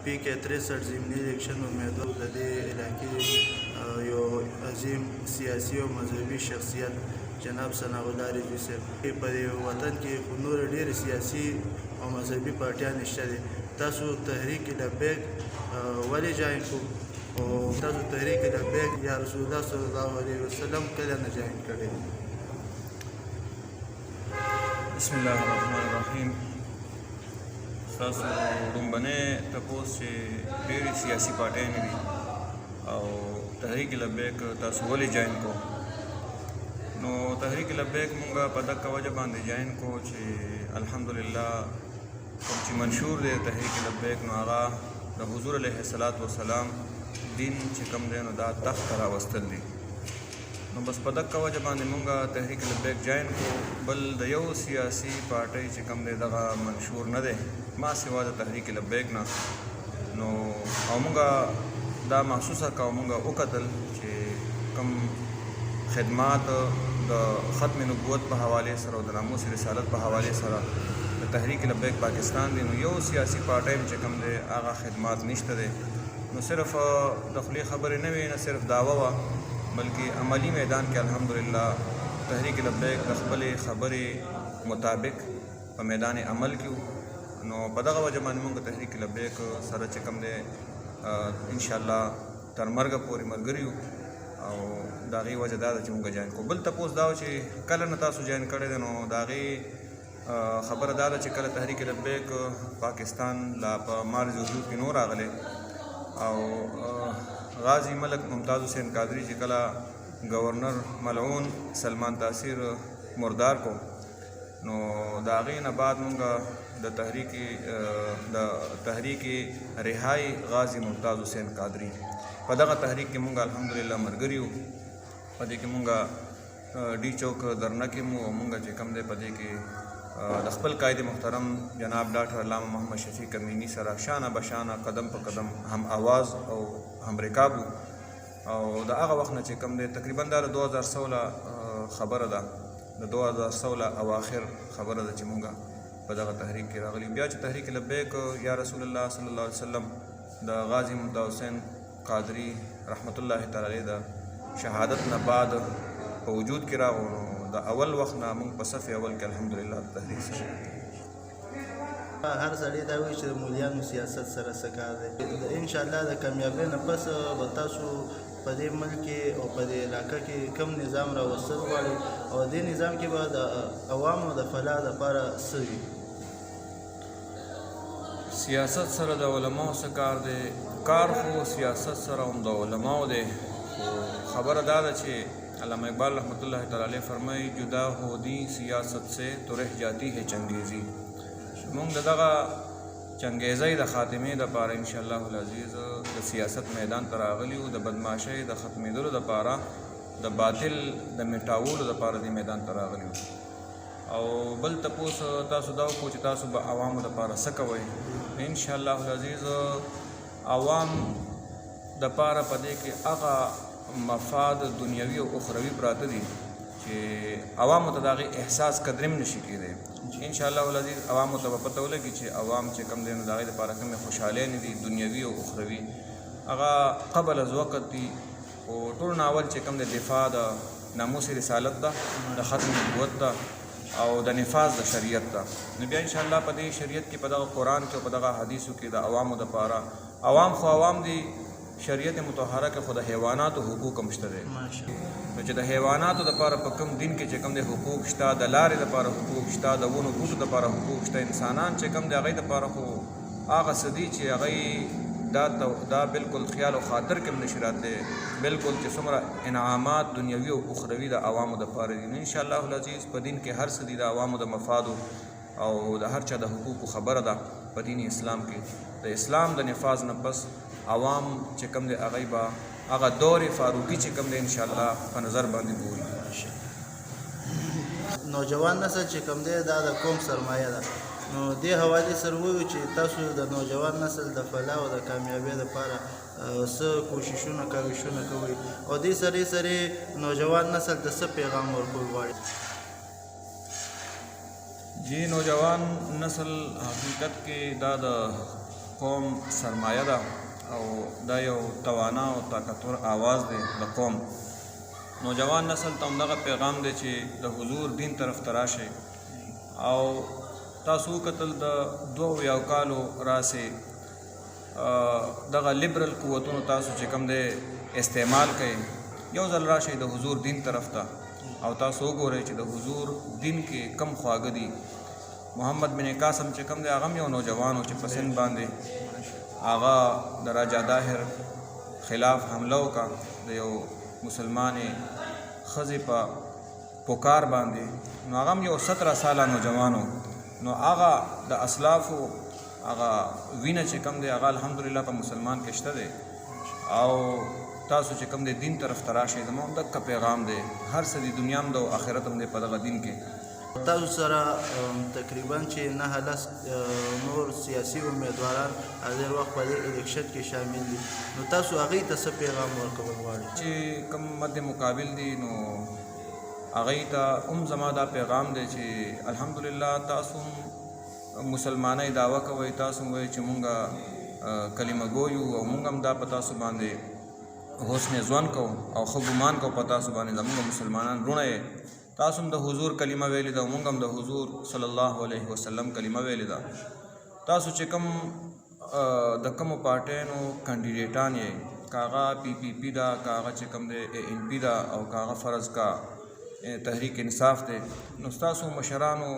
PK63 ضمني الیکشن امیدوار د دې علاقې یو عظیم سیاسي او مذهبي شخصیت جناب ثناء الله رضوي صاحب په دې وطن کې خو نور ډېرې سیاسي او مذهبي پارټیان شته دي. تاسو تحریک لبیک ولې جاین کو او تاسو تحریک لبیک یا رسول الله صلی الله علیه وسلم کله نه جاین کړی؟ بسم الله الرحمن الرحیم. تاسو لومبنۍ تپوس چې ډېرې سیاسي پارټیانې دي او تحریک لبیک تاسو ولې جاین کو؟ نو تحریک لبیک مونږ په دغه وجه باندې جاین کو چې الحمدلله کوم چې منشور دی تحریک لبیک نو هغه د حضور علیه السلام دین چې کوم دی نو دا تخت ته راوستل دي. نو بس په دغه وجه باندې مونږ تحریک لبیک جاین کو. بل د یو سیاسي پارټۍ چې کوم دی دغه منشور نه دی ما سوا د تحریک لبیک نه. نو او مونږ دا محسوسه کوو مونږ وکتل چې کوم خدمات د ختم نبوت په حوالې سره او د ناموس رسالت په حوالې سره د تحریک لبیک پاکستان دی نو یو سیاسي پارټۍ چې کوم دی هغه خدمات نشته دی. نو صرف د خولې خبرې نه وي، نه صرف دعوه وه، بلکې عملی میدان کې الحمدلله تحریک لبیک د خپلې خبرې مطابق په میدان عمل کې. نو په دغه وجه باندې موږ تحریک لبیک سره چې کوم دی انشاءالله تر مرګه پورې ملګري یو او د هغې وجه دا ده چې موږ جاین کو. بل تپوس دا و چې کله نه تاسو جاین کړی دی نو د هغې خبره دا ده چې کله تحریک لبیک پاکستان لا په مارچ وجود کې نو راغلی او غازی ملک ممتاز حسین قادری چې کله گورنر ملعون سلمان تاثیر مردار کو نو د هغې نه بعد مونږ د تحریک رهایی غازی ممتاز حسین قادری په دغه تحریک کې مونږ الحمدلله ملګري یو. په دې کې مونږ ډي چوک درنه کې مو مونږ چې کوم دی په دې کې د خپل قائد محترم جناب ډاکټر علامه محمد شفیق امینی سره شانه بشانه قدم په قدم هم آواز او هم رکاب او د هغه وخت نه چې کوم دی تقریبا دا 2016 خبره ده، د 2016 اواخر خبره ده چې مونږ په دغه تحریک کې راغلي. بیا چې تحریک لبیک یا رسول الله صلی الله علیه وسلم د غازی ممتاز حسین قادری رحمت الله تعالی علیه د شهادت نه بعد په وجود کې راغلو نو د اول وخت نه موږ په صف اول کې الحمدلله تحریک سره. هر سړی دا وایي چې د مولیانو سیاست سره څه کار دی. انشاءالله د کامیابۍ نه پس به تاسو په دې ملک او په دې علاقه کې کوم نظام راوستل غواړئ او دې نظام کې به د عوامو د فلاح لپاره څه وي؟ سیاست سره د علماو څه کار دی؟ کار خو سیاست سره هم د علماو دی. خو خبره دا ده چې علامہ اقبال رحمۃ اللہ تعالی علیہ فرمائی جدا ہو دی سیاست سے تو رہ جاتی ہے چنگیزی. مونږ دغه چنګیزۍ د خاتمې دپاره انشاءالله العزیز د سیاست میدان ته راغلي یو، د بدماشۍ د ختمېدلو دپاره، د باطل د مټاولو دپاره دې میدان ته راغلي یو. او بل تپوس تاسو دا وکړو چې تاسو به عوامو دپاره څه کوئ؟ انشاءالله العزیز عوام دپاره په دې کې هغه مفاد دنیوي او اخروي پراته دي چې عوامو ته د هغې احساس قدرم نشي کېدی. انشاءالله العزیز عوامو ته به پته ولګي چې عوام چې کوم دی نو د هغې دپاره کومې خوشحالۍ دي دنیوي او اخروي هغه قبل از وقت دي. خو ټول ناول چې کوم دی دفاع د ناموس رسالت ده، د ختم نبوت ده او د نفاذ د شریعت ده. نو بیا انشاءالله په دې شریعت کې په دغه قرآن کې او په دغه حدیثو کې د عوامو دپاره عوام خو عوام دي، شریعت مطهره کې خو د حیواناتو حقوق هم شته دی. نو چې د حیواناتو دپاره په کوم دین کې چې کوم دی حقوق شته، د لارې دپاره حقوق شته، د ونو بوټو دپاره حقوق شته، انسانان چې کوم دی هغوی دپاره خو هغه څه دي چې هغوی دا بالکل خیال او خاطر کې هم نشي راتلی. بالکل چې څومره انعامات دنیوي او اخروي د عوامو دپاره دي. انشاءالله العزیز په دین کې هر څه دي د عوامو د مفادو او د هر چا د حقوقو خبره ده. په دین اسلام کې د اسلام د نفاذ نه پس عوام چې کوم دی هغوی به هغه دور فاروقي چې کوم دی انشاءالله په نظر باندې ګوري. نوجوان نسل چې کوم دی دا د قوم سرمایه ده. نو دې حوالې سره ووایو چې تاسو د نوجوان نسل د فلاح او د کامیابۍ لپاره څه کوششونه کاوشونه کوئ او دې سره نوجوان نسل ته څه پیغام ورکول غواړئ؟ جی نوجوان نسل حقیقت کې دا د قوم سرمایه ده او دا یو توانا او طاقتور آواز دی د قوم. نوجوان نسل ته همدغه پیغام دی چې د حضور دین طرف ته راشئ او تاسو وکتل د 2 کالو راسې دغه لیبرل قوتونو تاسو چې کوم دی استعمال کوئ، یو ځل راشئ د حضور دین طرف ته او تاسو وګورئ چې د حضور دین کې کم خواږه دي. محمد بن قاسم چې کوم دی هغه هم یو نوجوان و چې په سن باندې هغه د راجا داهر خلاف حمله وکړه د یو مسلمانې ښځې په پکار باندې. نو هغه هم یو 17 ساله نوجوان و. نو هغه د اسلافو هغه وینه چې کوم دی هغه الحمدلله په مسلمان کې شته دی. او تاسو چې کوم دی دین طرف ته راشئ، زما هم دغه پیغام دی، هر څه دی دنیا هم د آخرت هم دی په دغه دین کې. تاسو سره تقریبا چې 9 نور سیاسي امیدواران حاضر وخت په دې الیکشن کې شامل دي، نو تاسو هغوی ته څه پیغام ورکول غواړئ؟ چې کوم مد مقابل دي نو هغوی ته هم زما دا پیغام دی چې الحمدلله تاسو مسلمانۍ دعوه کوئ، تاسو هم وایئ چې مونږ کلمه ګو یو او مونږ هم دا په تاسو باندې حسن ظن کوو او ښه ګمان کوو په تاسو باندې، زمونږ مسلمانان وروڼه یې. تاسو هم د حضور کلمه ویلې ده او مونږ هم د حضور صلی الله علیه وسلم کلمه ویلې ده. تاسو چې کوم د کومو پارټیانو کانډیډیټان یې، که هغه PPP ده، که هغه چې کوم دی ANP ده او که هغه فرض کا تحریک انصاف دی، نو ستاسو مشرانو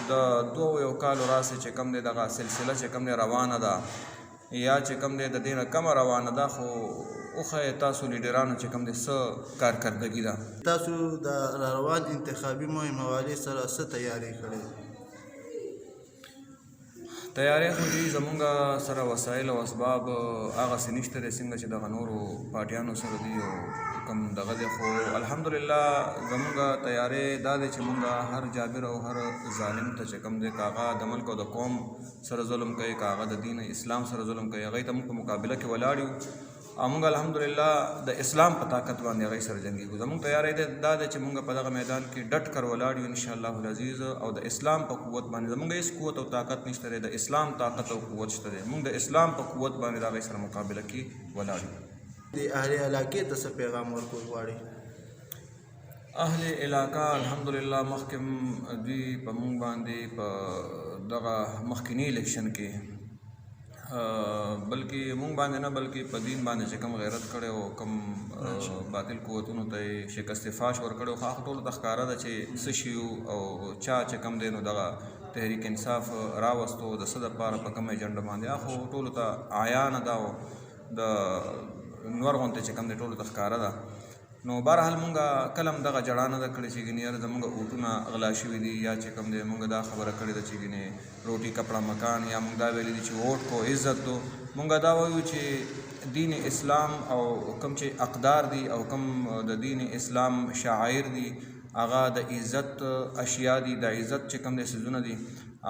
د 2 کالو راسې چې کوم دی دغه سلسله چې کوم دی روانه ده یا چې کوم دی د دې نه کمه روانه ده، خو وښایه تاسو لیډرانو چې کوم دی څه کارکردګي ده. تاسو د روان انتخابي مهم حوالې سره څه تیاری کړې؟ تیاری خو دي زمونږ سره وسایل او اسباب هغسې نشته دی څنګه چې دغه نورو پارټیانو سره دي او کوم دغه دی، خو الحمدلله زمونږ تیاری دا دی چې مونږ هر جابر او هر ظالم ته چې کوم دی، که هغه د ملک او د قوم سره ظلم کوي، که هغه د دین اسلام سره ظلم کوي، هغوی ته مونږ په مقابله کې ولاړ یو او مونږ الحمدلله د اسلام په طاقت باندې هغوی سره جنګېږو. زمونږ تیاری دا دی چې مونږ په دغه میدان کې ډټ کر ولاړ یو انشاءالله العزیز او د اسلام په قوت باندې. زمونږ هېڅ قوت او طاقت نشته دی، د اسلام طاقت او قوت شته دی. مونږ د اسلام په قوت باندې د هغوی سره مقابله کې ولاړ یو. د اهل علاقې ته څه پیغام ورکول غواړئ؟ اهل علاقه الحمدلله مخکې دوی په مونږ باندې په دغه مخکینی الیکشن کې بلکې مونږ باندې نه بلکې په دین باندې چې کوم غیرت کړی او کوم باطل قوتونو ته یې شکست فاش ورکړی خو هغه ټولو ته ښکاره ده چې څه شي او چا چې کوم دی نو دغه تحریک انصاف راوستو د څه دپاره په کوم ایجنډه باندې، هغه خو ټولو ته عیانه ده او د نور غونته چې کوم دی ټولو ته ښکاره ده. نو بهرحال مونږ کله هم دغه جړا نه ده کړې چې ګینې یاره زمونږ اوټونه غلا شوي دي یا چې کوم دی مونږ دا خبره کړې ده چې ګینې روټي کپړه مکان یا مونږ دا ویلي دي چې ووټ کو عزت دو. مونږ دا وایو چې دین اسلام او کوم چې اقدار دي او کوم د دین اسلام شاعر دي هغه د عزت اشیا دي، د عزت چې کوم دی څیزونه دي.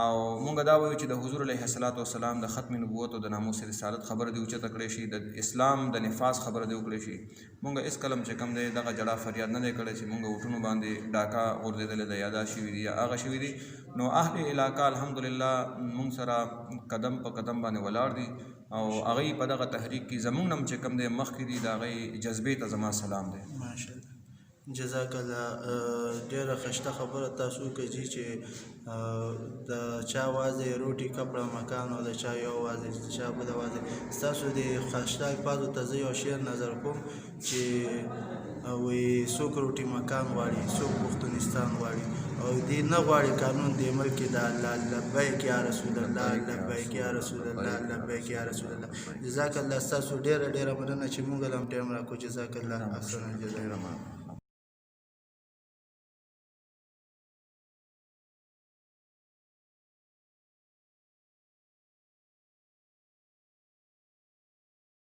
او مونږ دا وایو چې د حضور علیه السلام د ختم نبوت او د ناموس رسالت خبره دې اوچته کړې شي، د اسلام د نفاذ خبره دې وکړې شي. مونږ هېڅ کله هم چې کوم دی دغه جړا فریاد نه دی کړی چې مونږ اوټونو باندې ډاکا غورځېدلې ده یا دا شوي دي یا هغه شوي دي. نو اهل علاقه الحمدلله مونږ سره قدم په قدم باندې ولاړ دي او هغوی په دغه تحریک کې زمونږ نه هم چې کوم دی مخکې دي د هغوی جذبې ته زما سلام دی. ماشاءالله جزاک الله. ډېره ښایسته خبره تاسو وکړئ چې د چا وازې روټي کپړه مکان او د چا یو وازې د چا بله وازې. ستاسو د ښایسته الفاظو ته زه یو شعر نظر کوم چې وایي څوک روټي مکان غواړي، څوک پښتونستان غواړي او دې نه غواړي قانون دې ملک کې د الله لبیک یا رسول الله، لبیک یا رسول الله، لبیک یا رسول الله. جزاک الله. ستاسو ډېره ډېره مننه چې موږ له هم ټایم راکړو. جزاک الله احسن الجزا.